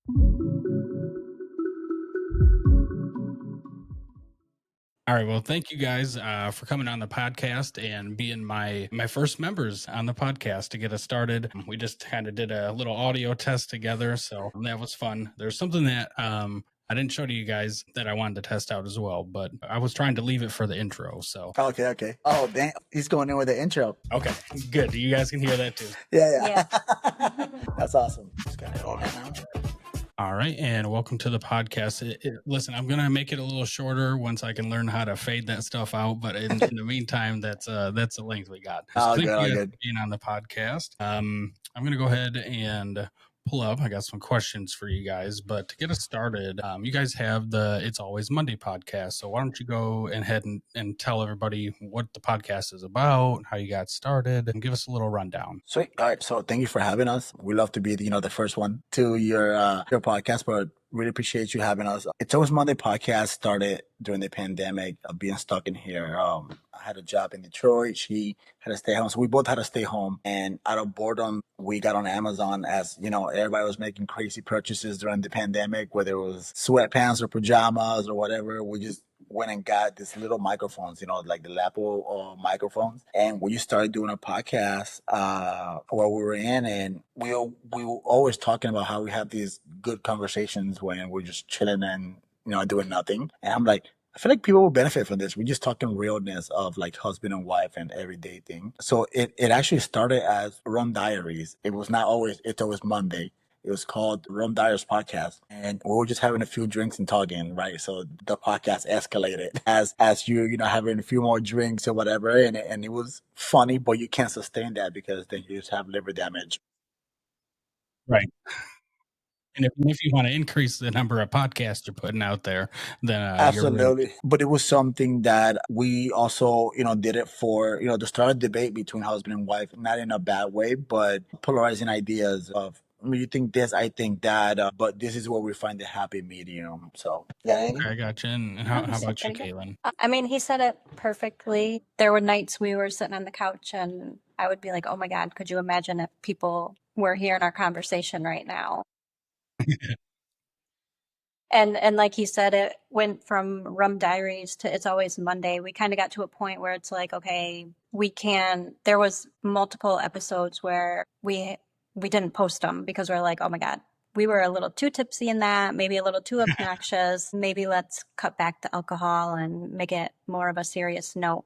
All right. Well, thank you guys for coming on the podcast and being my first members on the podcast to get us started. We just kind of did a little audio test together, so that was fun. There's something that I didn't show to you guys that I wanted to test out as well, but I was trying to leave it for the intro. So Okay, okay. Oh, damn. He's going in with the intro. okay, good. You guys can hear that too. Yeah. That's awesome. Just got it on now. All right, and welcome to the podcast. Listen, I'm gonna make it a little shorter once I can learn how to fade that stuff out. But in the meantime, that's the length we got. So All thank good, you all guys good. for being on the podcast. I'm gonna go ahead and pull up. I got some questions for you guys, but to get us started, you guys have the It's Always Monday podcast. So why don't you go ahead and tell everybody what the podcast is about, how you got started, and give us a little rundown. Sweet. All right. So thank you for having us. We love to be, the first one to your podcast, but really appreciate you having us. It's Always Monday podcast started during the pandemic of being stuck in here. I had a job in Detroit. She had to stay home. So we both had to stay home. And out of boredom, we got on Amazon as, everybody was making crazy purchases during the pandemic, whether it was sweatpants or pajamas or whatever. We just went and got these little microphones, like the lapel microphones. And we just started doing a podcast while we were in, and we were always talking about how we have these good conversations when we're just chilling and doing nothing. And I'm like, I feel like people will benefit from this. We're just talking realness of like husband and wife and everyday thing. So it actually started as Rum Diaries. It was not always It's Always Monday. It was called Rum Dyer's Podcast, and we were just having a few drinks and talking, right? So the podcast escalated as you having a few more drinks or whatever, and it was funny, but you can't sustain that because then you just have liver damage. Right. And if you want to increase the number of podcasts you're putting out there, then you're right. Absolutely. But it was something that we also, did it for, to start a debate between husband and wife, not in a bad way, but polarizing ideas of, you think this, I think that, but this is where we find the happy medium. So, yeah. Okay, I got you. And how about you, Caitlin? I mean, he said it perfectly. There were nights we were sitting on the couch and I would be like, oh my God, could you imagine if people were here in our conversation right now? And like he said, it went from Rum Diaries to It's Always Monday. We kind of got to a point where it's like, okay, there was multiple episodes where we didn't post them because we're like, oh my God, we were a little too tipsy in that, maybe a little too obnoxious. Maybe let's cut back the alcohol and make it more of a serious note,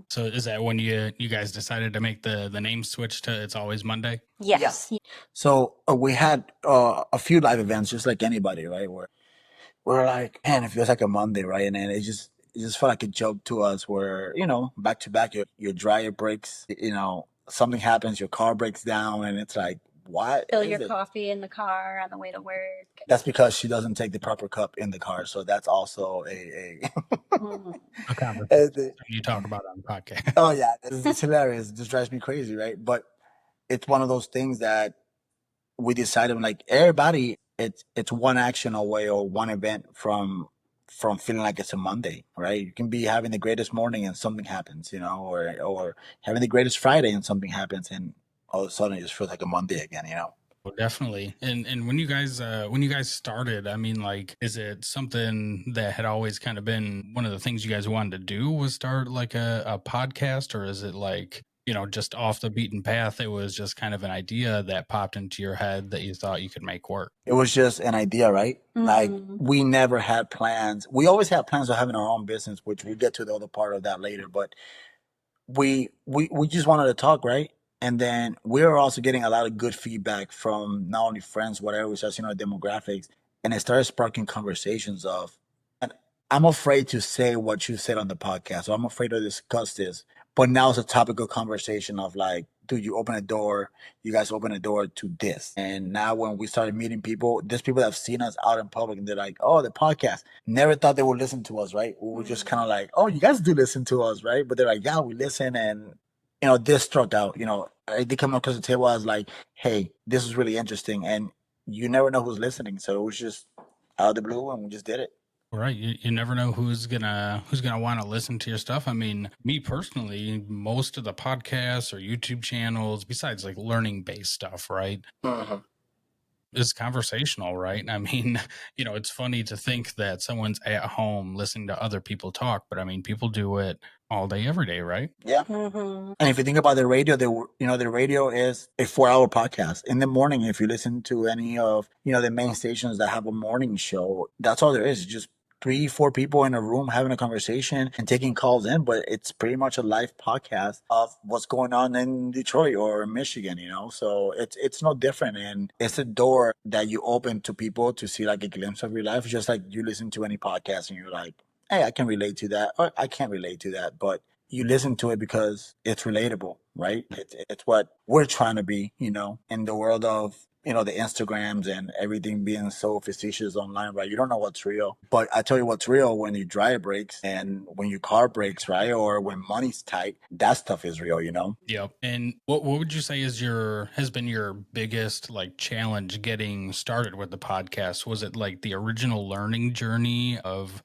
So is that when you guys decided to make the name switch to It's Always Monday? Yes. So we had a few live events, just like anybody, right? Where we're like, man, it feels like a Monday, right? And then it just felt like a joke to us where, back to back, your dryer breaks, something happens, your car breaks down, and it's like, what? Fill is your it? coffee in the car on the way to work. That's because she doesn't take the proper cup in the car. So that's also a Mhm. A conversation uh, you talk about on the podcast. oh yeah, it's hilarious. It just drives me crazy, right? But it's one of those things that we decided like everybody it's one action away or one event from feeling like it's a Monday, right? You can be having the greatest morning and something happens, or having the greatest Friday and something happens, and all of a sudden it just feels like a Monday again. Well, definitely. And when you guys started, I mean, like, is it something that had always kind of been one of the things you guys wanted to do was start like a podcast, or is it like, just off the beaten path? It was just kind of an idea that popped into your head that you thought you could make work. It was just an idea, right? Like Mhm. we never had plans. We always had plans of having our own business, which we'll get to the other part of that later. But we just wanted to talk, right? And then we were also getting a lot of good feedback from not only friends, whatever, we started seeing our demographics, and it started sparking conversations of. And I'm afraid to say what you said on the podcast, so I'm afraid to discuss this. But now it's a topic of conversation of like, dude, you guys open a door to this. And now when we started meeting people, there's people that have seen us out in public and they're like, oh, the podcast. Never thought they would listen to us, right? We were just kind of like, oh, you guys do listen to us, right? But they're like, yeah, we listen. And, this struck out. I did come across the table as like, hey, this is really interesting. And you never know who's listening. So it was just out of the blue and we just did it. Right. You never know who's gonna want to listen to your stuff. I mean, me personally, most of the podcasts or YouTube channels, besides like learning based stuff, right? Mhm. is conversational, right? I mean, it's funny to think that someone's at home listening to other people talk, but I mean, people do it all day, every day, right? Yeah. Mm-hmm. And if you think about the radio, the radio is a 4 hour podcast. In the morning, if you listen to any of, the main stations that have a morning show, that's all there is. Just 3, 4 people in a room having a conversation and taking calls in. But it's pretty much a live podcast of what's going on in Detroit or in Michigan, So it's no different. And it's a door that you open to people to see like a glimpse of your life, just like you listen to any podcast and you're like, hey, I can relate to that, or I can't relate to that. But you listen to it because it's relatable, right? It's what we're trying to be, in the world of, the Instagrams and everything being so facetious online, right? You don't know what's real. But I tell you what's real: when your dryer breaks and when your car breaks, right? Or when money's tight, that stuff is real, Yep. And what would you say has been your biggest like challenge getting started with the podcast? Was it like the original learning journey of,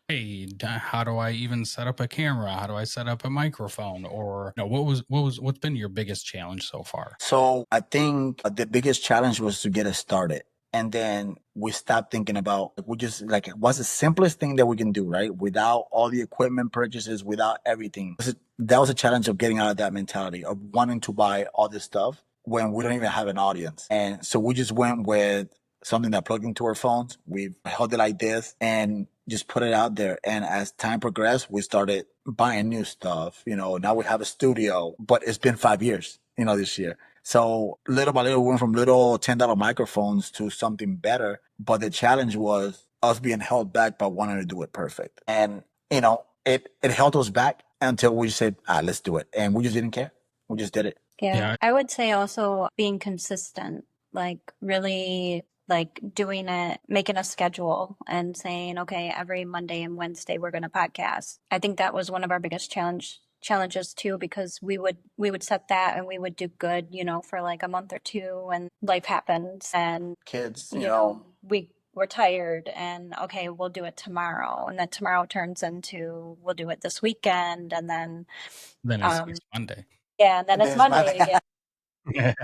hey, how do I even set up a camera? How do I set up a microphone? Or no, what's been your biggest challenge so far? So I think the biggest challenge was to get it started. And then we stopped thinking about, we just like, what's the simplest thing that we can do, right? Without all the equipment purchases, without everything. That was a challenge of getting out of that mentality of wanting to buy all this stuff when we don't even have an audience. And so we just went with something that plugged into our phones. We held it like this and just put it out there. And as time progressed, we started buying new stuff. Now we have a studio, but it's been 5 years, this year. So little by little, we went from little $10 microphones to something better. But the challenge was us being held back by wanting to do it perfect. And, it held us back until we said, let's do it. And we just didn't care. We just did it. Yeah. I would say also being consistent, like really like doing it, making a schedule and saying, okay, every Monday and Wednesday we're going to podcast. I think that was one of our biggest challenges too, because we would set that and we would do good, for like a month or two, and life happens and Kids, we're tired and okay, we'll do it tomorrow, and then tomorrow turns into we'll do it this weekend, and then It's next Monday. yeah, and then it's Monday again.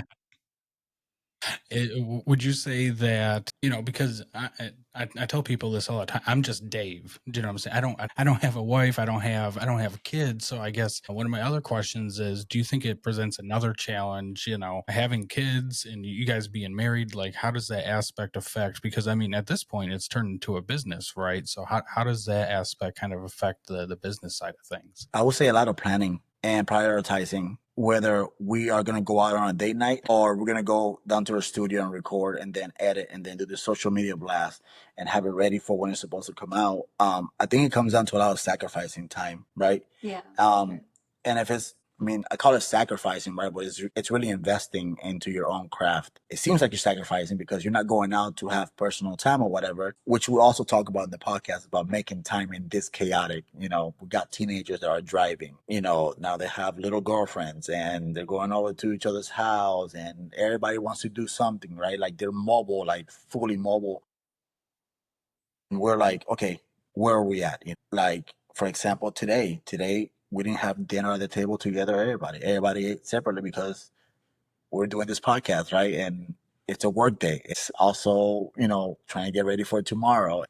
Would you say that, because I tell people this all the time, I'm just Dave. Do you know what I'm saying? I don't have a wife. I don't have kids. So I guess one of my other questions is, do you think it presents another challenge, having kids and you guys being married? Like, how does that aspect affect? Because I mean, at this point it's turned into a business, right? So how does that aspect kind of affect the business side of things? I would say a lot of planning and prioritizing whether we are going to go out on a date night or we're going to go down to our studio and record and then edit and then do the social media blast and have it ready for when it's supposed to come out. I think it comes down to a lot of sacrificing time, right? Yeah. And if I call it sacrificing, right? But it's really investing into your own craft. It seems like you're sacrificing because you're not going out to have personal time or whatever, which we also talk about in the podcast about making time in this chaotic. We got teenagers that are driving, now they have little girlfriends and they're going over to each other's house and everybody wants to do something, right? Like they're mobile, like fully mobile. And we're like, okay, where are we at? Like, for example, today, we didn't have dinner at the table together. Everybody ate separately because we're doing this podcast, right? And it's a work day. It's also, trying to get ready for tomorrow.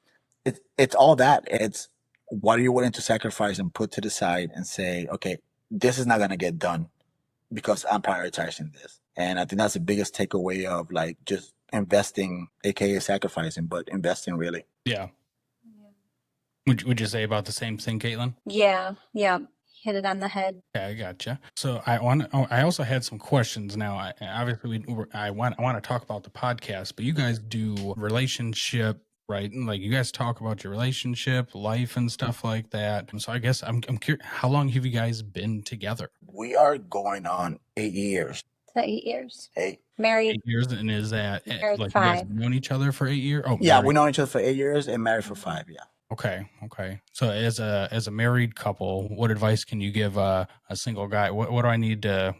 It's all that. It's what are you willing to sacrifice and put to the side and say, okay, this is not going to get done because I'm prioritizing this. And I think that's the biggest takeaway of like just investing, aka sacrificing, but investing really. Yeah. Would you say about the same thing, Caitlin? Yeah. Hit it on the head. Yeah, I gotcha. So I also had some questions. Now, I want to talk about the podcast, but you guys do relationship, right? And like you guys talk about your relationship, life, and stuff like that. And so I guess I'm curious, how long have you guys been together? We are going on 8 years. Is that 8 years? 8. Married. 8 years, and is that Married like 5. you guys have known each other for 8 years? Oh, yeah, married. we know each other for 8 years and married for 5. Yeah. Okay. So as a married couple, what advice can you give a single guy? What do I need to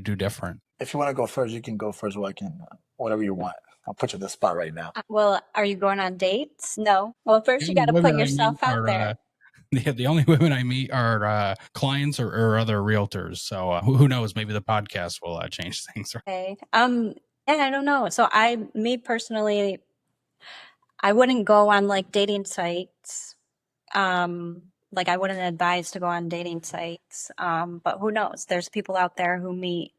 do different? If you want to go first, you can go first. Or I can, whatever you want. I'll put you on the spot right now. Well, are you going on dates? No. Well, first you got to put yourself out there. The only women I meet are clients or other realtors. So who knows? Maybe the podcast will change things. Okay. Yeah, I don't know. So me personally, I wouldn't go on like dating sites. Like I wouldn't advise to go on dating sites. But who knows? There's people out there who meet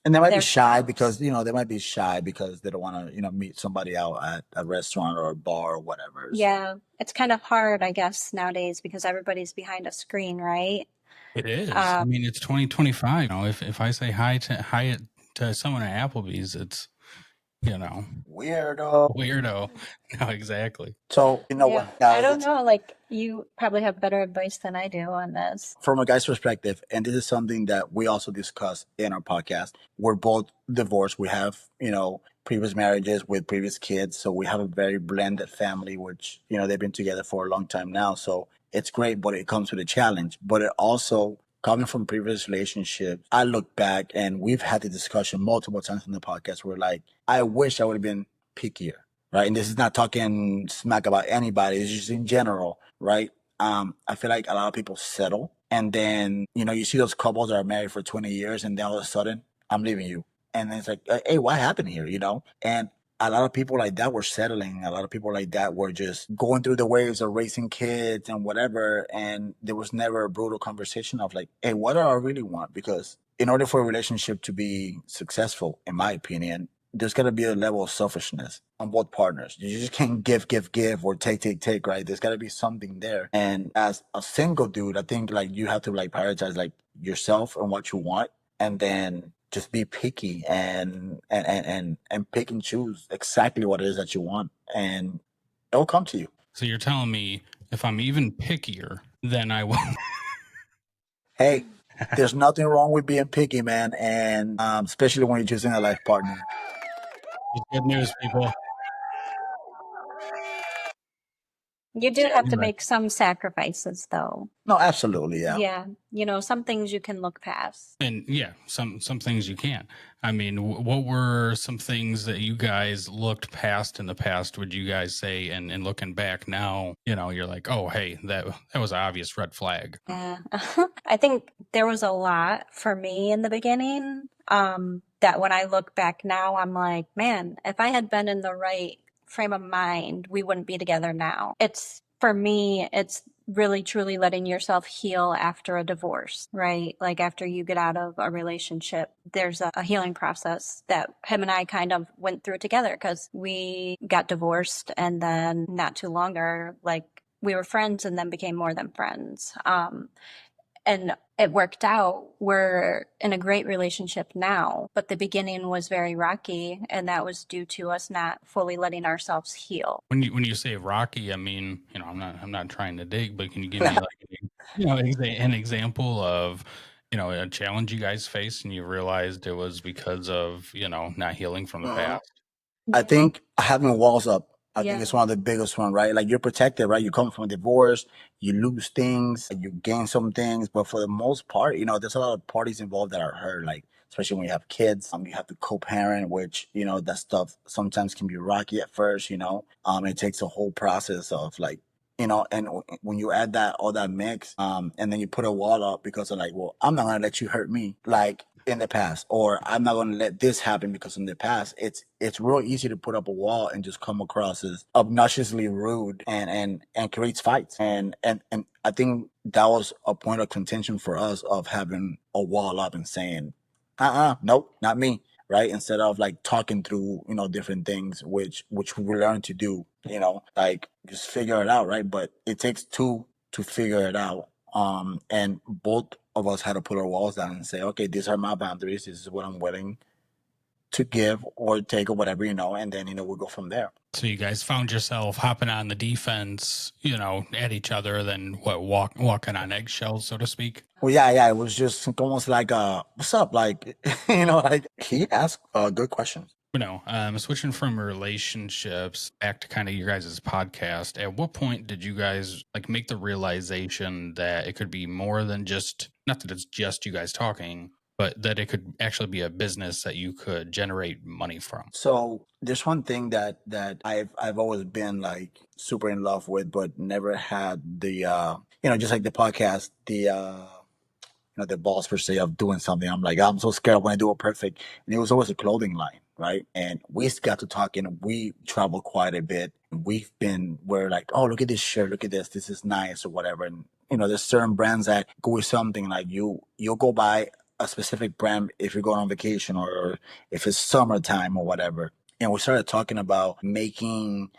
And they might be their shy spouse. because, they might be shy because they don't want to, meet somebody out at a restaurant or a bar or whatever. So, Yeah, it's kind of hard, I guess, nowadays because everybody's behind a screen, right? It is. I Um, mean, it's 2025. If I say hi to someone at Applebee's, it's weirdo. weirdo. No, exactly. So, yeah, what, I guys, don't know. Like you probably have better advice than I do on this. from a guy's perspective, and this is something that we also discuss in our podcast. We're both divorced. We have, previous marriages with previous kids. So we have a very blended family, which, they've been together for a long time now. So it's great, but it comes with a challenge. But it also, coming from previous relationships, I look back and we've had the discussion multiple times in the podcast where, like, I wish I would have been pickier, right? And this is not talking smack about anybody, it's just in general, right? I feel like a lot of people settle, and then you see those couples that are married for 20 years, and then all of a sudden, I'm leaving you, and then it's like, hey, what happened here? And a lot of people like that were settling. A lot of people like that were just going through the waves of raising kids and whatever, and there was never a brutal conversation of like, hey, what do I really want? Because in order for a relationship to be successful, in my opinion, there's got to be a level of selfishness on both partners. You just can't give, or take, right? There's got to be something there. And as a single dude, I think like you have to like prioritize like yourself and what you want, and then just be picky and pick and choose exactly what it is that you want, and it'll come to you. So you're telling me if I'm even pickier, then I will. Hey, there's nothing wrong with being picky, man, and especially when you're choosing a life partner. Good news, people. You do have to Anyway. make some sacrifices, though. No, absolutely, yeah. Yeah, some things you can look past. And yeah, some things you can't. I mean, what were some things that you guys looked past in the past? Would you guys say, and looking back now, you're like, oh, hey, that was an obvious red flag. Yeah. I think there was a lot for me in the beginning. That when I look back now, I'm like, man, if I had been in the right frame of mind, we wouldn't be together now. For me, it's really truly letting yourself heal after a divorce, right? Like after you get out of a relationship, there's a healing process that him and I kind of went through together because we got divorced and then not too longer, like we were friends and then became more than friends. And it worked out. We're in a great relationship now, but the beginning was very rocky, and that was due to us not fully letting ourselves heal. When you say rocky, I mean, I'm not trying to dig, but can you give me like an example of a challenge you guys faced and you realized it was because of not healing from the past? I think having walls up, I think Yeah. it's one of the biggest one, right? Like you're protected, right? You come from a divorce, you lose things, you gain some things, but for the most part, there's a lot of parties involved that are hurt, like especially when you have kids. You have to co-parent, which that stuff sometimes can be rocky at first. It takes a whole process of like. And when you add that all that mix, and then you put a wall up because of like, well, I'm not gonna let you hurt me. Like in the past, or I'm not going to let this happen because in the past, it's real easy to put up a wall and just come across as obnoxiously rude and creates fights. And I think that was a point of contention for us of having a wall up and saying, nope, not me. Right, instead of like talking through different things, which we learn to do, like just figure it out, right? But it takes two to figure it out, and both of us had to put our walls down and say, okay, these are my boundaries. This is what I'm willing to give or take or whatever, and then, we'll go from there. So you guys found yourself hopping on the defense, at each other, then walking on eggshells, so to speak. Well, yeah, it was just almost like, what's up? Like, like he asked good questions. Switching from relationships back to kind of your guys' podcast, at what point did you guys like make the realization that it could be more than just, not that it's just you guys talking, but that it could actually be a business that you could generate money from? So there's one thing that I've always been like super in love with, but never had the just like the podcast, the balls per se of doing something. I'm like, I'm so scared when I do it perfect. And it was always a clothing line, right? And we got to talking. We travel quite a bit. We're like, oh, look at this shirt, look at this is nice or whatever. And there's certain brands that go with something like you'll go buy a specific brand if you're going on vacation or if it's summertime or whatever. And we started talking about making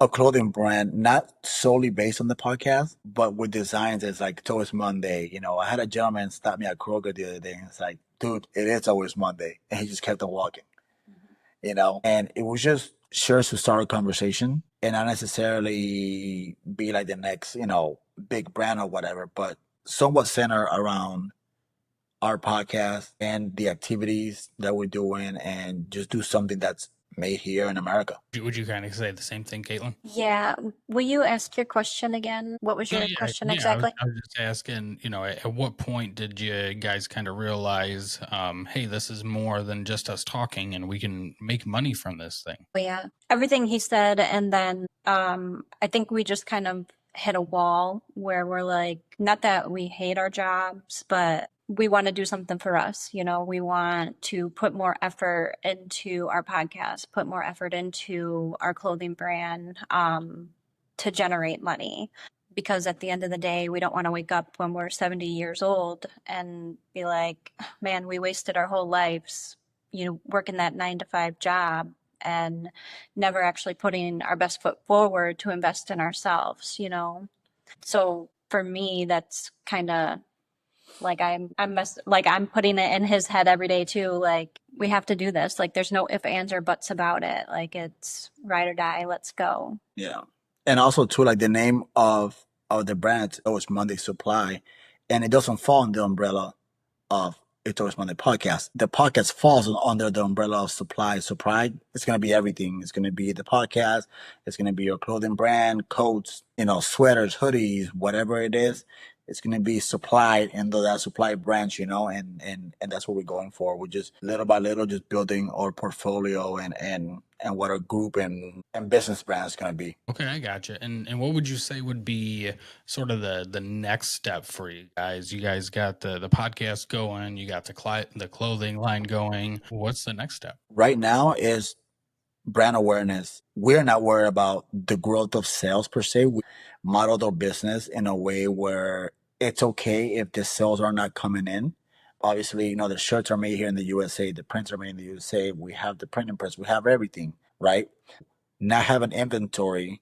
a clothing brand, not solely based on the podcast, but with designs as like it's always Monday. I had a gentleman stop me at Kroger the other day and it's like, dude, it is always Monday. And he just kept on walking, and it was just sure to start a conversation and not necessarily be like the next, big brand or whatever, but somewhat center around our podcast and the activities that we're doing and just do something that's made here in America. Would you kind of say the same thing, Caitlin? Yeah. Will you ask your question again? What was No, your yeah, question yeah. exactly? I was just asking, at what point did you guys kind of realize, hey, this is more than just us talking, and we can make money from this thing? Yeah, everything he said, and then I think we just kind of hit a wall where we're like, not that we hate our jobs, but we want to do something for us. We want to put more effort into our podcast, put more effort into our clothing brand, to generate money. Because at the end of the day, we don't want to wake up when we're 70 years old and be like, man, we wasted our whole lives, working that 9 to 5 job and never actually putting our best foot forward to invest in ourselves. So for me, that's kind of like I'm putting it in his head every day too. Like, we have to do this. Like, there's no ifs, ands, or buts about it. Like, it's ride or die. Let's go. Yeah. And also too, like the name of the brand, It's Monday Supply, and it doesn't fall in the umbrella of It's Always Monday podcast. The podcast falls under the umbrella of Supply. Supply, it's gonna be everything. It's gonna be the podcast, it's gonna be your clothing brand, coats, sweaters, hoodies, whatever it is. It's gonna be supplied into that supply branch, and that's what we're going for. We're just little by little just building our portfolio and what our group and business brand is gonna be. Okay, I gotcha. And what would you say would be sort of the next step for you guys? You guys got the podcast going, you got the clothing line going. What's the next step? Right now is brand awareness. We're not worried about the growth of sales per se. We modeled our business in a way where it's okay if the sales are not coming in. Obviously, the shirts are made here in the USA, the prints are made in the USA. We have the printing press, we have everything, right? Not having inventory,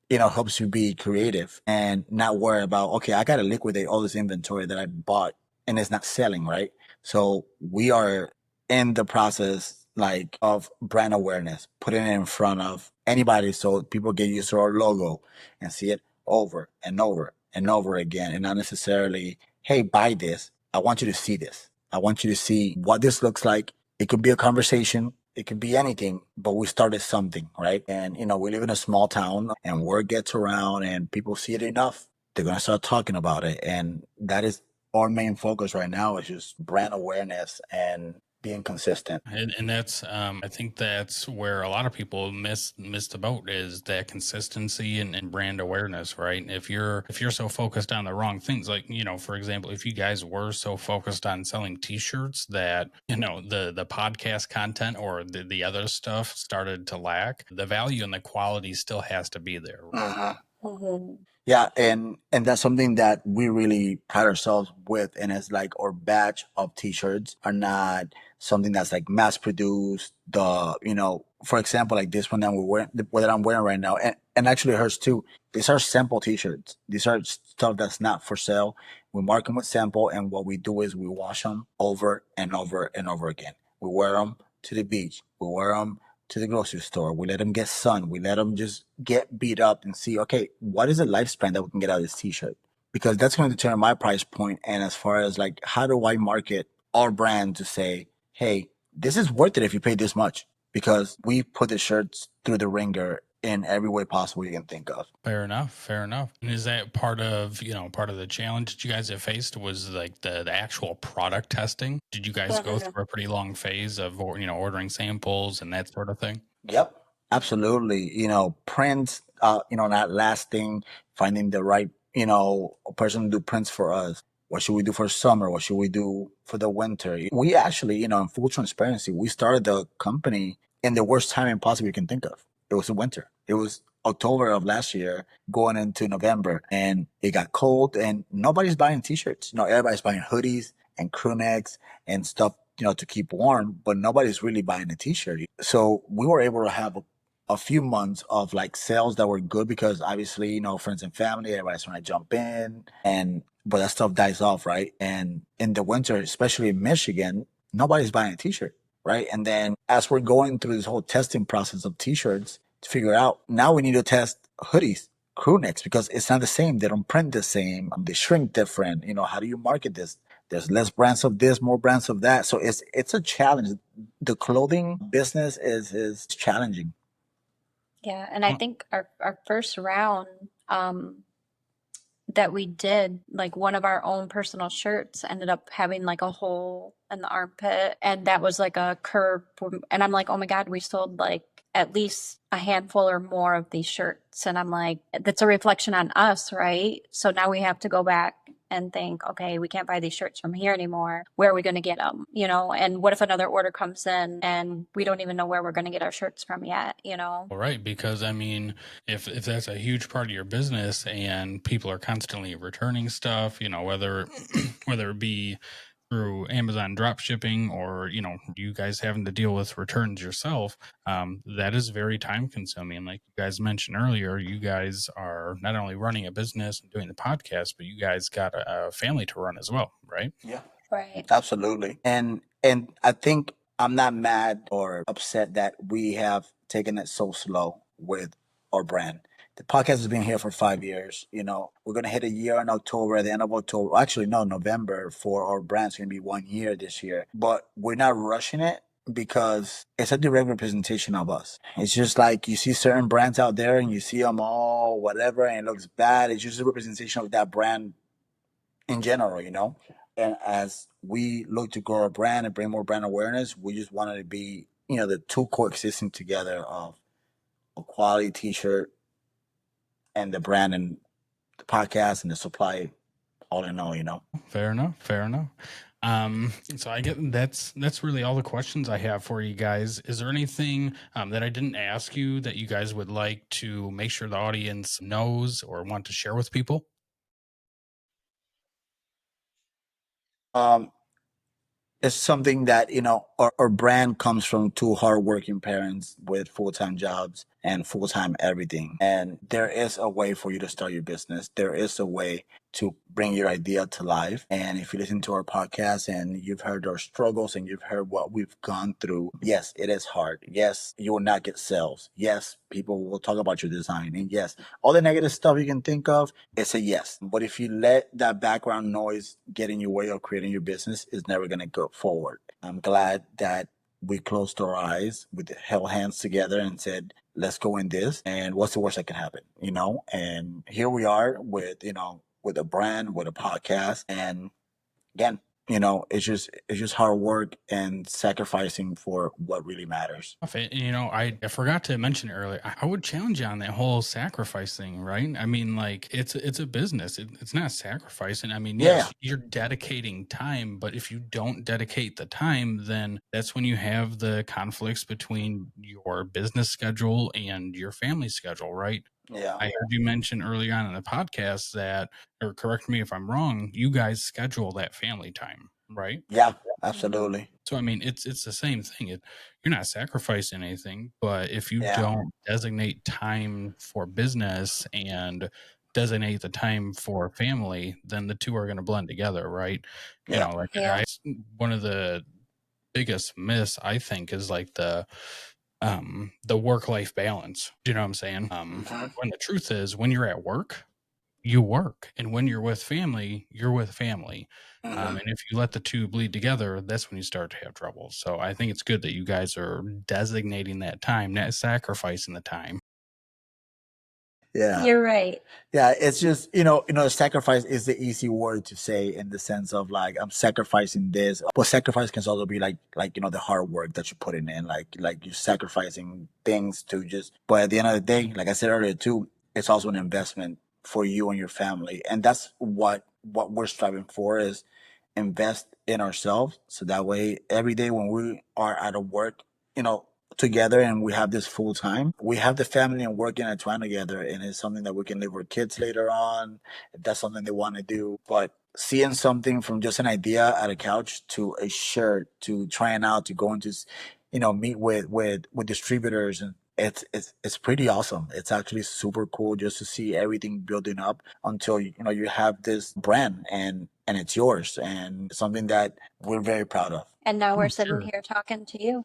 helps you be creative and not worry about, okay, I got to liquidate all this inventory that I bought and it's not selling, right? So we are in the process like of brand awareness, putting it in front of anybody so people get used to our logo and see it over and over and over again and not necessarily, hey, buy this. I want you to see this. I want you to see what this looks like. It could be a conversation. It could be anything, but we started something, right? And, we live in a small town and word gets around and people see it enough. They're going to start talking about it. And that is our main focus right now is just brand awareness and being consistent. And that's I think that's where a lot of people miss the boat is that consistency and brand awareness, right? If you're so focused on the wrong things, like, for example, if you guys were so focused on selling t-shirts that, the podcast content or the other stuff started to lack, the value and the quality still has to be there. Uh-huh. Mhm. Yeah, and that's something that we really pride ourselves with, and it's like our batch of t-shirts are not something that's like mass produced. For example, like this one that that I'm wearing right now, and actually hers too. These are sample t-shirts. These are stuff that's not for sale. We mark them with sample, and what we do is we wash them over and over and over again. We wear them to the beach. We wear them to the grocery store. We let them get sun. We let them just get beat up and see, okay, what is the lifespan that we can get out of this t-shirt? Because that's going to determine my price point. And as far as like, how do I market our brand to say, hey, this is worth it if you pay this much? Because we put the shirts through the ringer in every way possible you can think of. Fair enough. And is that part of the challenge that you guys have faced was like the actual product testing? Did you guys go through a pretty long phase of, ordering samples and that sort of thing? Yep, absolutely. Prints, not lasting, finding the right, person to do prints for us. What should we do for summer? What should we do for the winter? We actually, in full transparency, we started the company in the worst timing possible you can think of. It was the winter. It was October of last year going into November, and it got cold and nobody's buying t-shirts. Everybody's buying hoodies and crew necks and stuff, to keep warm, but nobody's really buying a t-shirt. So we were able to have a few months of like sales that were good because obviously, friends and family, everybody's trying to jump in, but that stuff dies off, right? And in the winter, especially in Michigan, nobody's buying a t-shirt, right? And then as we're going through this whole testing process of t-shirts to figure out, now we need to test hoodies, crew necks, because it's not the same. They don't print the same. They shrink different. How do you market this? There's less brands of this, more brands of that. So it's a challenge. The clothing business is challenging. Yeah, and I think our first round that we did, like one of our own personal shirts ended up having like a hole in the armpit, and that was like a curve. And I'm like, oh my God, we sold like at least a handful or more of these shirts. And I'm like, that's a reflection on us, right? So now we have to go back and think, okay, we can't buy these shirts from here anymore. Where are we going to get them? And what if another order comes in and we don't even know where we're going to get our shirts from yet, Well, right, because I mean, if that's a huge part of your business and people are constantly returning stuff, whether whether it be through Amazon drop shipping or you guys having to deal with returns yourself, that is very time consuming. Like you guys mentioned earlier, you guys are not only running a business and doing the podcast, but you guys got a family to run as well, right? Yeah. Right. Absolutely. And I think I'm not mad or upset that we have taken it so slow with our brand. The podcast has been here for 5 years. We're gonna hit a year in October, at the end of October. Actually, no, November for our brand. It's gonna be 1 year this year. But we're not rushing it because it's a direct representation of us. It's just like you see certain brands out there and you see them all whatever and it looks bad. It's just a representation of that brand in general. And as we look to grow our brand and bring more brand awareness, we just wanted to be, the two coexisting together of a quality t-shirt and the brand and the podcast and the supply all in all. Fair enough. So I get that's really all the questions I have for you guys. Is there anything that I didn't ask you that you guys would like to make sure the audience knows or want to share with people? It's something that our brand comes from two hardworking parents with full-time jobs and full-time everything, and there is a way for you to start your business. There is a way to bring your idea to life. And if you listen to our podcast and you've heard our struggles and you've heard what we've gone through, yes, it is hard. Yes, you will not get sales. Yes, people will talk about your design, and yes, all the negative stuff you can think of, it's a yes. But if you let that background noise get in your way of creating your business, it's never going to go forward. I'm glad that we closed our eyes, we held hands together and said, let's go in this. And what's the worst that can happen? And here we are with a brand, with a podcast. And again, it's just hard work and sacrificing for what really matters. I forgot to mention earlier. I would challenge you on that whole sacrifice thing, right? I mean, like it's a business. It's not sacrificing. I mean, yes, you're dedicating time, but if you don't dedicate the time, then that's when you have the conflicts between your business schedule and your family schedule, right? Yeah. I heard you mention early on in the podcast that, or correct me if I'm wrong, you guys schedule that family time, right? Yeah, absolutely. So I mean, it's the same thing. You're not sacrificing anything, but if you Yeah. don't designate time for business and designate the time for family, then the two are going to blend together, right? Yeah. Yeah. One of the biggest myths I think is like the work-life balance. Do you know what I'm saying? When the truth is, when you're at work, you work, and when you're with family, you're with family. And if you let the two bleed together, that's when you start to have trouble. So I think it's good that you guys are designating that time, not sacrificing the time. Yeah. You're right. Yeah, it's just sacrifice is the easy word to say in the sense of like I'm sacrificing this, but sacrifice can also be like the hard work that you're putting in, like you're sacrificing things to just. But at the end of the day, like I said earlier too, it's also an investment for you and your family, and that's what what we're striving for is invest in ourselves, so that way every day when we are out of work, you know, together, and we have this full time, we have the family and work intertwined together, and it's something that we can live with kids later on if that's something they want to do. But seeing something from just an idea at a couch to a shirt to trying out to going to meet with distributors, and it's pretty awesome. It's actually super cool just to see everything building up until you have this brand, and it's yours, and something that we're very proud of. And now we're Oh, sitting sure. here talking to you.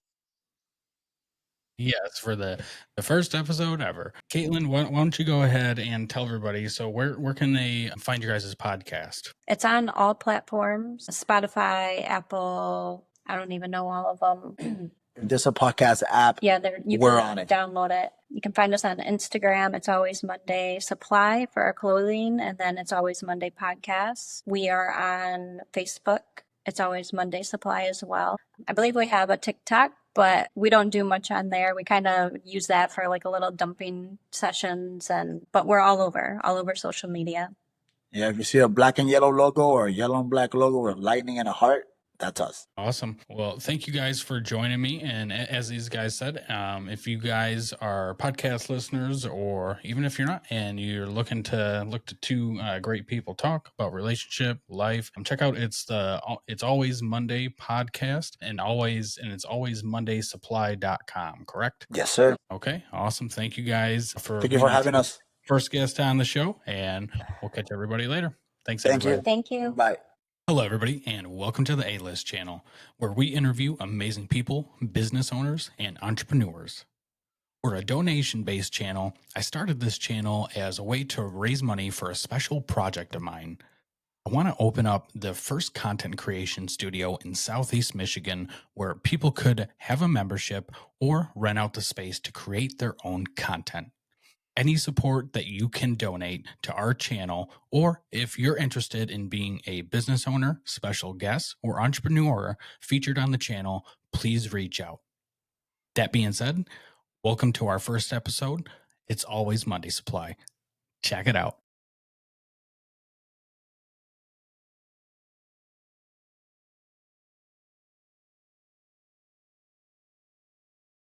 Yes, for the first episode ever. Caitlin, why don't you go ahead and tell everybody, so where can they find your guys' podcast? It's on all platforms: Spotify, Apple. I don't even know all of them. If there's a podcast app, Yeah, you we're can on it. download it. You can find us on Instagram. It's Always Monday Supply for our clothing, and then It's Always Monday Podcasts. We are on Facebook. It's Always Monday Supply as well. I believe we have a TikTok, but we don't do much on there. We kind of use that for like a little dumping sessions, but we're all over social media. Yeah, if you see a black and yellow logo or a yellow and black logo with lightning and a heart, that's us. Awesome. Well, thank you guys for joining me. And as these guys said, if you guys are podcast listeners, or even if you're not, and you're looking to two great people talk about relationship, life, check out It's Always Monday podcast, and it's always mondaysupply.com, correct? Yes, sir. Okay, awesome. Thank you guys for Thank you for having us. first guest on the show, and we'll catch everybody later. Thanks, Thank everybody. you. Thank you. Bye. Hello, everybody, and welcome to the A-List channel, where we interview amazing people, business owners, and entrepreneurs. We're a donation-based channel. I started this channel as a way to raise money for a special project of mine. I want to open up the first content creation studio in Southeast Michigan, where people could have a membership or rent out the space to create their own content. Any support that you can donate to our channel, or if you're interested in being a business owner, special guest, or entrepreneur featured on the channel, please reach out. That being said, welcome to our first episode. It's Always Monday Supply. Check it out.